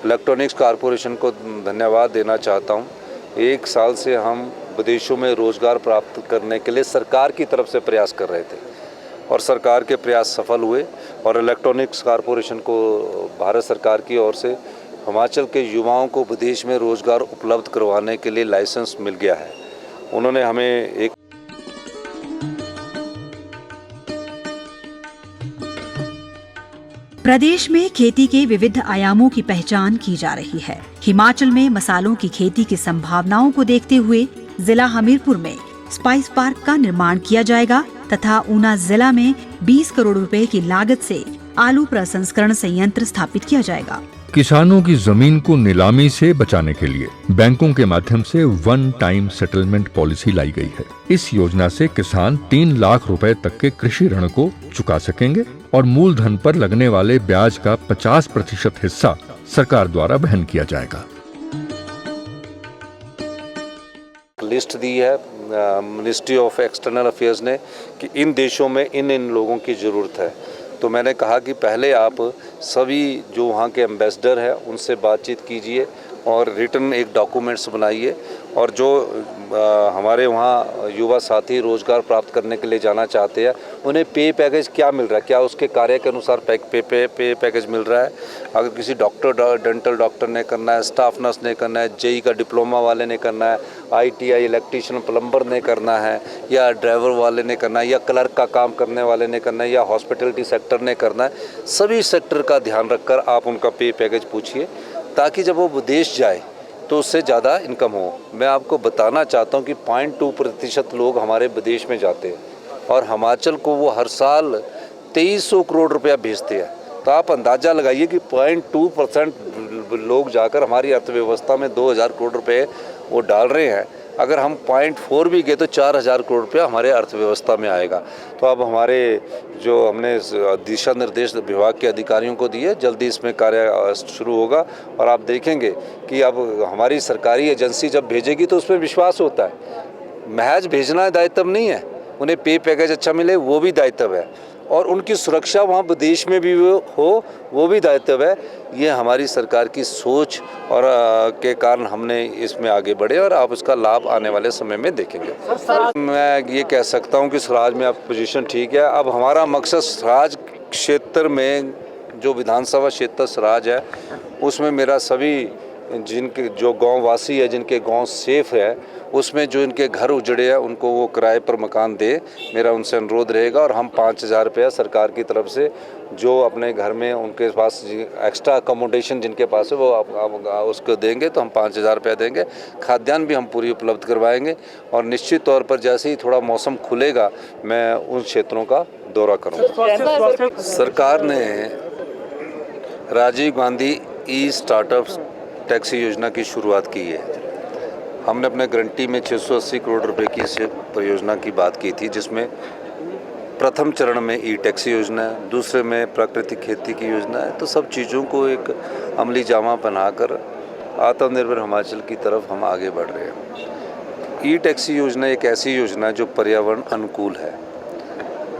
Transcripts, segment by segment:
Electronics corporation को धन्यवाद देना चाहता हूँ। 1 साल से हम विदेशों में रोज़गार प्राप्त करने के लिए सरकार की तरफ से प्रयास कर रहे थे और सरकार के प्रयास सफल हुए और इलेक्ट्रॉनिक्स कॉरपोरेशन को भारत सरकार की ओर से हिमाचल के युवाओं को विदेश में रोज़गार उपलब्ध करवाने के लिए लाइसेंस मिल गया है। उन्होंने हमें एक प्रदेश में खेती के विविध आयामों की पहचान की जा रही है। हिमाचल में मसालों की खेती की संभावनाओं को देखते हुए जिला हमीरपुर में स्पाइस पार्क का निर्माण किया जाएगा तथा ऊना जिला में 20 करोड़ रुपए की लागत से आलू प्रसंस्करण संयंत्र स्थापित किया जाएगा। किसानों की जमीन को नीलामी से बचाने के लिए बैंकों के माध्यम से वन टाइम सेटलमेंट पॉलिसी लाई गई है। इस योजना से किसान 3 लाख रुपए तक के कृषि ऋण को चुका सकेंगे और मूलधन पर लगने वाले ब्याज का 50% हिस्सा सरकार द्वारा वहन किया जाएगा। लिस्ट दी है मिनिस्ट्री ऑफ एक्सटर्नल अफेयर्स ने कि इन देशों में इन लोगों की ज़रूरत है। तो मैंने कहा कि पहले आप सभी जो वहाँ के एम्बेसडर हैं उनसे बातचीत कीजिए और रिटर्न एक डॉक्यूमेंट्स बनाइए और जो हमारे वहाँ युवा साथी रोज़गार प्राप्त करने के लिए जाना चाहते हैं उन्हें पे पैकेज क्या मिल रहा है, क्या उसके कार्य के अनुसार पे पैकेज मिल रहा है। अगर किसी डॉक्टर डेंटल डॉक्टर ने करना है, स्टाफ नर्स ने करना है, जेई का डिप्लोमा वाले ने करना है, ITI इलेक्ट्रीशियन प्लम्बर ने करना है या ड्राइवर वाले ने करना है या क्लर्क का काम करने वाले ने करना है या हॉस्पिटलिटी सेक्टर ने करना है, सभी सेक्टर का ध्यान रखकर आप उनका पे पैकेज पूछिए ताकि जब वो विदेश जाए तो उससे ज़्यादा इनकम हो। मैं आपको बताना चाहता हूँ कि 0.2% लोग हमारे विदेश में जाते हैं और हिमाचल को वो हर साल 2300 करोड़ रुपया भेजते हैं। तो आप अंदाज़ा लगाइए कि 0.2% लोग जाकर हमारी अर्थव्यवस्था में 2000 करोड़ रुपए वो डाल रहे हैं। अगर हम 0.4 भी गए तो 4000 करोड़ रुपया हमारे अर्थव्यवस्था में आएगा। तो अब हमारे जो हमने दिशा निर्देश विभाग के अधिकारियों को दिए, जल्दी इसमें कार्य शुरू होगा और आप देखेंगे कि अब हमारी सरकारी एजेंसी जब भेजेगी तो उसमें विश्वास होता है। महज भेजना दायित्व नहीं है, उन्हें पे पैकेज अच्छा मिले वो भी दायित्व है और उनकी सुरक्षा वहाँ विदेश में भी हो वो भी दायित्व है। ये हमारी सरकार की सोच और के कारण हमने इसमें आगे बढ़े और आप उसका लाभ आने वाले समय में देखेंगे। मैं ये कह सकता हूँ कि स्वराज में आप पोजीशन ठीक है। अब हमारा मकसद स्वराज क्षेत्र में जो विधानसभा क्षेत्र स्वराज है उसमें मेरा सभी जिनके जो गाँव वासी है, जिनके गाँव सेफ है, उसमें जो इनके घर उजड़े हैं उनको वो किराए पर मकान दे, मेरा उनसे अनुरोध रहेगा। और हम 5000 रुपया सरकार की तरफ से जो अपने घर में उनके पास एक्स्ट्रा अकोमोडेशन जिनके पास है वो उसको देंगे तो हम 5000 रुपया देंगे। खाद्यान्न भी हम पूरी उपलब्ध करवाएंगे और निश्चित तौर पर जैसे ही थोड़ा मौसम खुलेगा मैं उन क्षेत्रों का दौरा करूँगा। सरकार ने राजीव गांधी ई स्टार्टअप टैक्सी योजना की शुरुआत की है। हमने अपने गारंटी में 680 करोड़ रुपए की इस परियोजना की बात की थी, जिसमें प्रथम चरण में ई टैक्सी योजना है, दूसरे में प्राकृतिक खेती की योजना है। तो सब चीज़ों को एक अमली जामा बनाकर आत्मनिर्भर हिमाचल की तरफ हम आगे बढ़ रहे हैं। ई टैक्सी योजना एक ऐसी योजना है जो पर्यावरण अनुकूल है,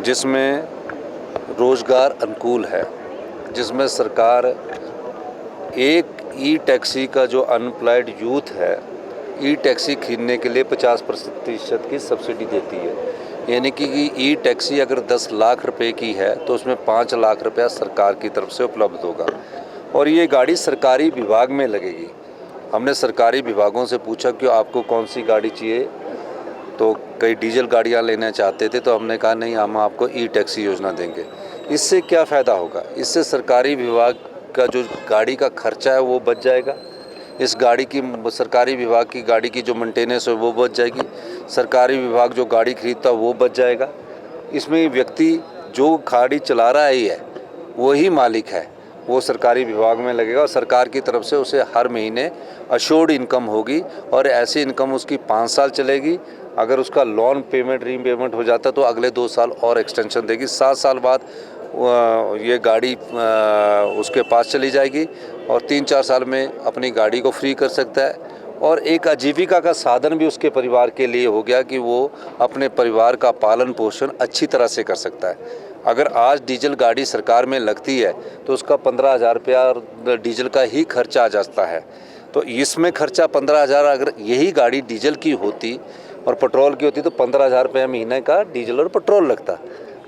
जिसमें रोज़गार अनुकूल है, जिसमें सरकार एक ई टैक्सी का जो अनएम्प्लॉयड यूथ है ई टैक्सी खरीदने के लिए 50% की सब्सिडी देती है। यानी कि ई टैक्सी अगर 10 लाख रुपए की है तो उसमें 5 लाख रुपया सरकार की तरफ से उपलब्ध होगा और ये गाड़ी सरकारी विभाग में लगेगी। हमने सरकारी विभागों से पूछा कि आपको कौन सी गाड़ी चाहिए, तो कई डीजल गाड़ियाँ लेना चाहते थे, तो हमने कहा नहीं, हम आपको ई टैक्सी योजना देंगे। इससे क्या फ़ायदा होगा? इससे सरकारी विभाग का जो गाड़ी का खर्चा है वो बच जाएगा। इस गाड़ी की सरकारी विभाग की गाड़ी की जो मेंटेनेंस है वो बच जाएगी। सरकारी विभाग जो गाड़ी खरीदता है वो बच जाएगा। इसमें व्यक्ति जो गाड़ी चला रहा है वही मालिक है, वो सरकारी विभाग में लगेगा और सरकार की तरफ से उसे हर महीने अश्योर्ड इनकम होगी और ऐसी इनकम उसकी 5 साल चलेगी। अगर उसका लोन पेमेंट रीपेमेंट हो जाता तो अगले 2 साल और एक्सटेंशन देगी। 7 साल बाद ये गाड़ी उसके पास चली जाएगी और 3-4 साल में अपनी गाड़ी को फ्री कर सकता है और एक आजीविका का साधन भी उसके परिवार के लिए हो गया कि वो अपने परिवार का पालन पोषण अच्छी तरह से कर सकता है। अगर आज डीजल गाड़ी सरकार में लगती है तो उसका 15,000 रुपया डीजल का ही खर्चा आ जाता है। तो इसमें खर्चा 15,000 अगर यही गाड़ी डीजल की होती और पेट्रोल की होती तो 15,000 रुपये महीने का डीजल और पेट्रोल लगता।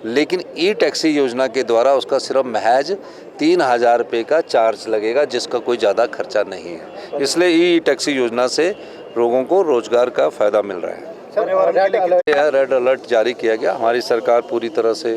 लेकिन ई टैक्सी योजना के द्वारा उसका सिर्फ महज 3,000 रुपये का चार्ज लगेगा, जिसका कोई ज़्यादा खर्चा नहीं है। इसलिए ई टैक्सी योजना से लोगों को रोज़गार का फ़ायदा मिल रहा है। रेड अलर्ट जारी किया गया। हमारी सरकार पूरी तरह से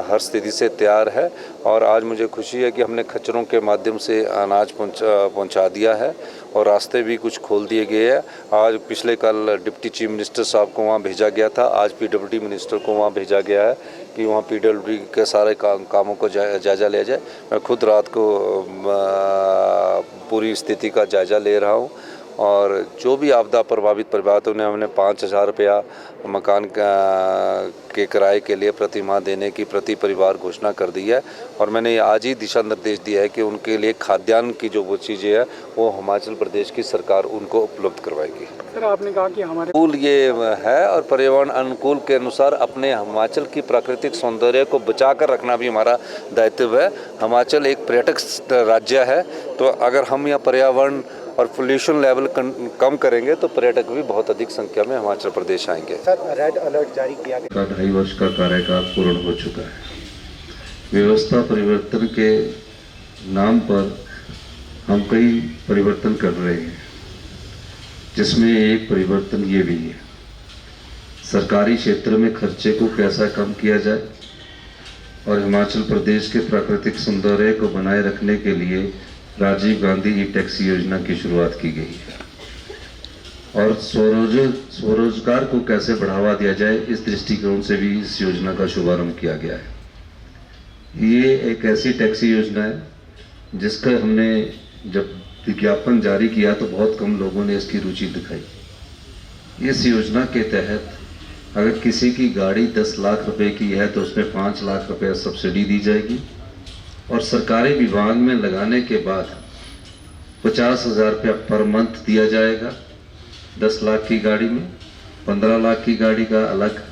हर स्थिति से तैयार है और आज मुझे खुशी है कि हमने खच्चरों के माध्यम से अनाज पहुंचा दिया है और रास्ते भी कुछ खोल दिए गए हैं। आज पिछले कल डिप्टी चीफ मिनिस्टर साहब को वहां भेजा गया था, आज पीडब्ल्यूडी मिनिस्टर को वहां भेजा गया है कि वहां पीडब्ल्यूडी के सारे कामों को जायज़ा लिया जाए। मैं खुद रात को पूरी स्थिति का जायज़ा ले रहा हूँ और जो भी आपदा प्रभावित परिवार उन्हें हमने 5,000 रुपया मकान के किराए के लिए प्रति माह देने की प्रति परिवार घोषणा कर दी है और मैंने आज ही दिशा निर्देश दिया है कि उनके लिए खाद्यान्न की जो वो चीज़ें हैं वो हिमाचल प्रदेश की सरकार उनको उपलब्ध करवाएगी। सर, आपने कहा कि हमारे अनुकूल ये है और पर्यावरण अनुकूल के अनुसार अपने हिमाचल की प्राकृतिक सौंदर्य को बचा कर रखना भी हमारा दायित्व है। हिमाचल एक पर्यटक राज्य है, तो अगर हम यहाँ पर्यावरण और पोल्यूशन लेवल कम करेंगे तो पर्यटक भी बहुत अधिक संख्या में हिमाचल प्रदेश आएंगे। सर, रेड अलर्ट जारी किया गया। 2.5 वर्ष का कार्यकाल पूर्ण हो चुका है। व्यवस्था परिवर्तन के नाम पर हम कई परिवर्तन कर रहे हैं, जिसमें एक परिवर्तन ये भी है सरकारी क्षेत्र में खर्चे को कैसा कम किया जाए और हिमाचल प्रदेश के प्राकृतिक सौंदर्य को बनाए रखने के लिए राजीव गांधी ई टैक्सी योजना की शुरुआत की गई है और स्वरोजगार को कैसे बढ़ावा दिया जाए इस दृष्टिकोण से भी इस योजना का शुभारंभ किया गया है। ये एक ऐसी टैक्सी योजना है जिसका हमने जब विज्ञापन जारी किया तो बहुत कम लोगों ने इसकी रुचि दिखाई। इस योजना के तहत अगर किसी की गाड़ी 10 लाख रुपए की है तो उसमें 5 लाख रुपए सब्सिडी दी जाएगी और सरकारी विभाग में लगाने के बाद 50,000 रुपया पर मंथ दिया जाएगा। 10 लाख की गाड़ी में 15 लाख की गाड़ी का अलग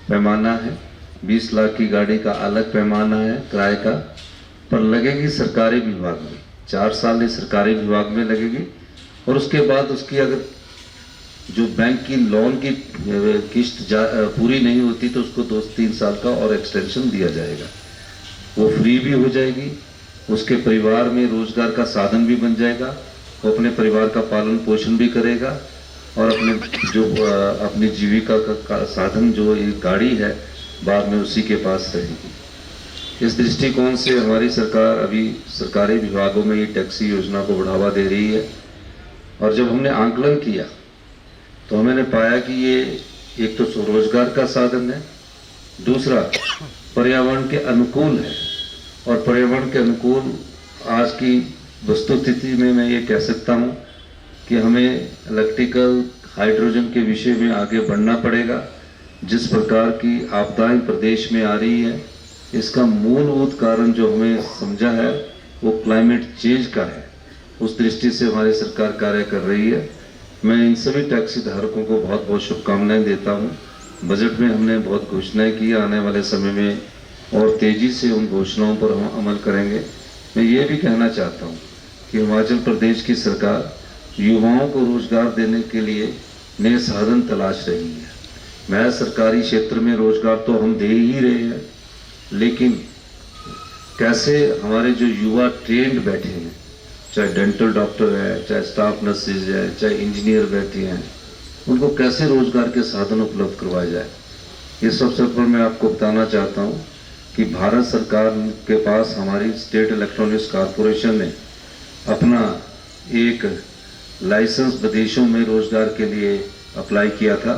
पैमाना है, 20 लाख की गाड़ी का अलग पैमाना है किराए का, पर लगेगी सरकारी विभाग में 4 साल सरकारी विभाग में लगेगी और उसके बाद उसकी अगर जो बैंक की लोन की किस्त पूरी नहीं होती तो उसको 2-3 साल का और एक्सटेंशन दिया जाएगा। वो फ्री भी हो जाएगी, उसके परिवार में रोजगार का साधन भी बन जाएगा, वो अपने परिवार का पालन पोषण भी करेगा और अपनी जीविका का साधन जो ये गाड़ी है बाद में उसी के पास रहेगी। इस दृष्टिकोण से हमारी सरकार अभी सरकारी विभागों में ये टैक्सी योजना को बढ़ावा दे रही है और जब हमने आंकलन किया तो हमने पाया कि ये एक तो स्वरोजगार का साधन है, दूसरा पर्यावरण के अनुकूल है और पर्यावरण के अनुकूल आज की वस्तुस्थिति में मैं ये कह सकता हूँ कि हमें इलेक्ट्रिकल हाइड्रोजन के विषय में आगे बढ़ना पड़ेगा। जिस प्रकार की आपदाएं प्रदेश में आ रही है इसका मूलभूत कारण जो हमें समझा है वो क्लाइमेट चेंज का है, उस दृष्टि से हमारी सरकार कार्य कर रही है। मैं इन सभी टैक्सी धारकों को बहुत बहुत शुभकामनाएं देता हूँ। बजट में हमने बहुत घोषणाएं की, आने वाले समय में और तेज़ी से उन घोषणाओं पर हम अमल करेंगे। मैं ये भी कहना चाहता हूँ कि हिमाचल प्रदेश की सरकार युवाओं को रोजगार देने के लिए नए साधन तलाश रही है। मैं सरकारी क्षेत्र में रोजगार तो हम दे ही रहे हैं, लेकिन कैसे हमारे जो युवा ट्रेंड बैठे हैं, चाहे डेंटल डॉक्टर है, चाहे स्टाफ नर्सेज है, चाहे इंजीनियर बैठे हैं, उनको कैसे रोजगार के साधन उपलब्ध करवाए जाए। इस अवसर पर मैं आपको बताना चाहता हूं कि भारत सरकार के पास हमारी स्टेट इलेक्ट्रॉनिक्स कॉरपोरेशन ने अपना एक लाइसेंस विदेशों में रोजगार के लिए अप्लाई किया था,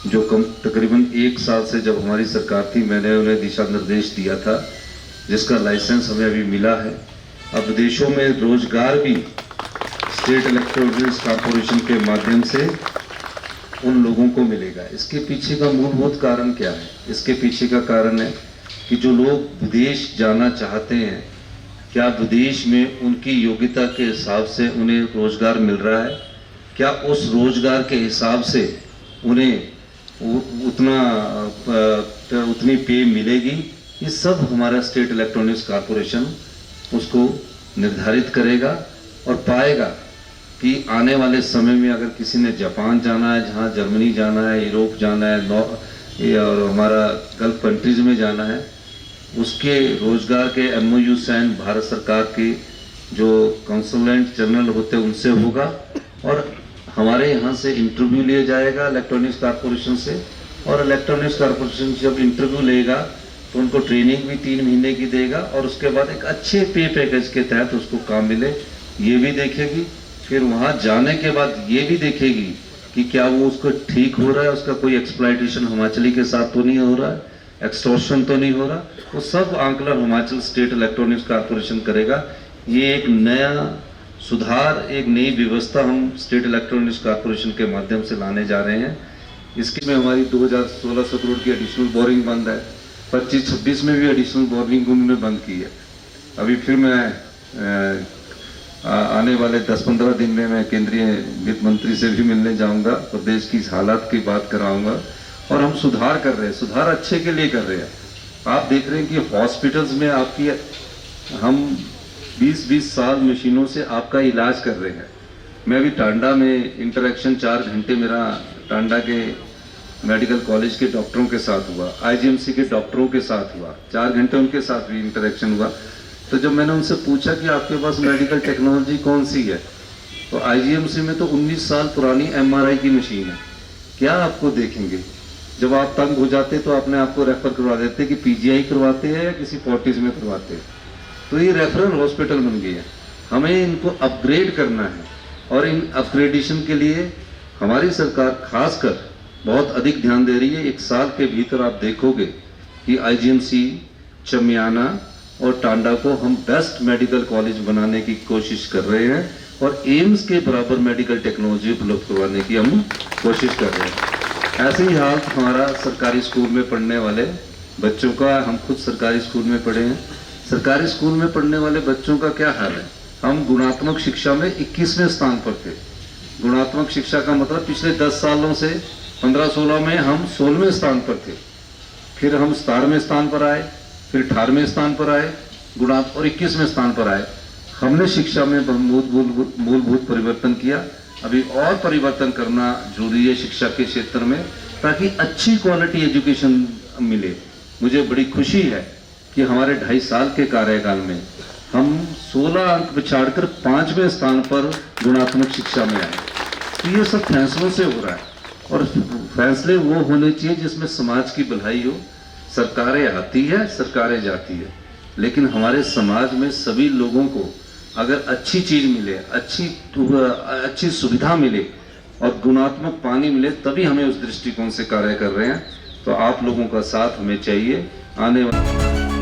जो तकरीबन 1 साल से जब हमारी सरकार थी मैंने उन्हें दिशा निर्देश दिया था, जिसका लाइसेंस हमें अभी मिला है। अब विदेशों में रोजगार भी स्टेट इलेक्ट्रॉनिक्स कॉरपोरेशन के माध्यम से उन लोगों को मिलेगा। इसके पीछे का मूलभूत कारण क्या है? इसके पीछे का कारण है कि जो लोग विदेश जाना चाहते हैं, क्या विदेश में उनकी योग्यता के हिसाब से उन्हें रोजगार मिल रहा है? क्या उस रोजगार के हिसाब से उन्हें उतनी पे मिलेगी ये सब हमारा स्टेट इलेक्ट्रॉनिक्स कॉरपोरेशन उसको निर्धारित करेगा और पाएगा कि आने वाले समय में अगर किसी ने जापान जाना है, जहाँ जर्मनी जाना है, यूरोप जाना है, और हमारा गल्फ कंट्रीज में जाना है, उसके रोजगार के MOU साइन भारत सरकार के जो कंसुलेंट जनरल होते हैं उनसे होगा और हमारे यहाँ से इंटरव्यू लिया जाएगा इलेक्ट्रॉनिक्स कॉरपोरेशन से। और इलेक्ट्रॉनिक्स कॉरपोरेशन जब इंटरव्यू लेगा तो उनको ट्रेनिंग भी 3 महीने की देगा और उसके बाद एक अच्छे पे पैकेज के तहत उसको काम मिले, ये भी देखेगी। फिर वहाँ जाने के बाद ये भी देखेगी कि क्या वो उसको ठीक हो रहा है, उसका कोई एक्सप्लॉयटेशन हिमाचली के साथ तो नहीं हो रहा है, एक्सटॉर्शन तो नहीं हो रहा, वो सब आंकलन हिमाचल स्टेट इलेक्ट्रॉनिक्स कॉरपोरेशन करेगा। ये एक नया सुधार, एक नई व्यवस्था हम स्टेट इलेक्ट्रॉनिक्स कॉरपोरेशन के माध्यम से लाने जा रहे हैं। इसके में हमारी 2016 करोड़ की एडिशनल बोरिंग बंद है, 25-26 में भी एडिशनल बोरिंग उन्होंने बंद की है। अभी फिर मैं आने वाले 10-15 दिन में मैं केंद्रीय वित्त मंत्री से भी मिलने जाऊंगा, प्रदेश की हालात की बात कराऊंगा और हम सुधार कर रहे हैं, सुधार अच्छे के लिए कर रहे हैं। आप देख रहे हैं कि हॉस्पिटल्स में आपकी हम 20-20 साल मशीनों से आपका इलाज कर रहे हैं। मैं अभी टांडा में इंटरेक्शन 4 घंटे मेरा टांडा के मेडिकल कॉलेज के डॉक्टरों के साथ हुआ, IGMC के डॉक्टरों के साथ हुआ, 4 घंटे उनके साथ भी इंटरेक्शन हुआ। तो जब मैंने उनसे पूछा कि आपके पास मेडिकल टेक्नोलॉजी कौन सी है, तो IGMC में तो 19 साल पुरानी MRI की मशीन है, क्या आपको देखेंगे। जब आप तंग हो जाते तो अपने आप को रेफर करवा देते कि PGI करवाते हैं या किसी फोर्टिस में करवाते हैं। तो ये रेफरल हॉस्पिटल बन गई है। हमें इनको अपग्रेड करना है और इन अपग्रेडेशन के लिए हमारी सरकार खासकर बहुत अधिक ध्यान दे रही है। 1 साल के भीतर आप देखोगे कि IGMC, चमियाना और टांडा को हम बेस्ट मेडिकल कॉलेज बनाने की कोशिश कर रहे हैं और एम्स के बराबर मेडिकल टेक्नोलॉजी उपलब्ध करवाने की हम कोशिश कर रहे हैं। ऐसे ही हाल हमारा सरकारी स्कूल में पढ़ने वाले बच्चों का, हम खुद सरकारी स्कूल में पढ़े हैं। सरकारी स्कूल में पढ़ने वाले बच्चों का क्या हाल है। हम गुणात्मक शिक्षा में 21वें स्थान पर थे। गुणात्मक शिक्षा का मतलब पिछले 10 सालों से 15-16 में हम 16वें स्थान पर थे, फिर हम 17वें स्थान पर आए, फिर 18वें स्थान पर आए और 21वें स्थान पर आए। हमने शिक्षा में मूलभूत परिवर्तन किया। अभी और परिवर्तन करना जरूरी है शिक्षा के क्षेत्र में, ताकि अच्छी क्वालिटी एजुकेशन मिले। मुझे बड़ी खुशी है कि हमारे 2.5 साल के कार्यकाल में हम 16 अंक पिछाड़कर 5वें स्थान पर गुणात्मक शिक्षा में आए। तो ये सब फैसलों से हो रहा है और फैसले वो होने चाहिए जिसमें समाज की भलाई हो। सरकारें आती है, सरकारें जाती है, लेकिन हमारे समाज में सभी लोगों को अगर अच्छी चीज मिले, अच्छी सुविधा मिले और गुणात्मक पानी मिले, तभी हमें उस दृष्टिकोण से कार्य कर रहे हैं। तो आप लोगों का साथ हमें चाहिए। आने वाले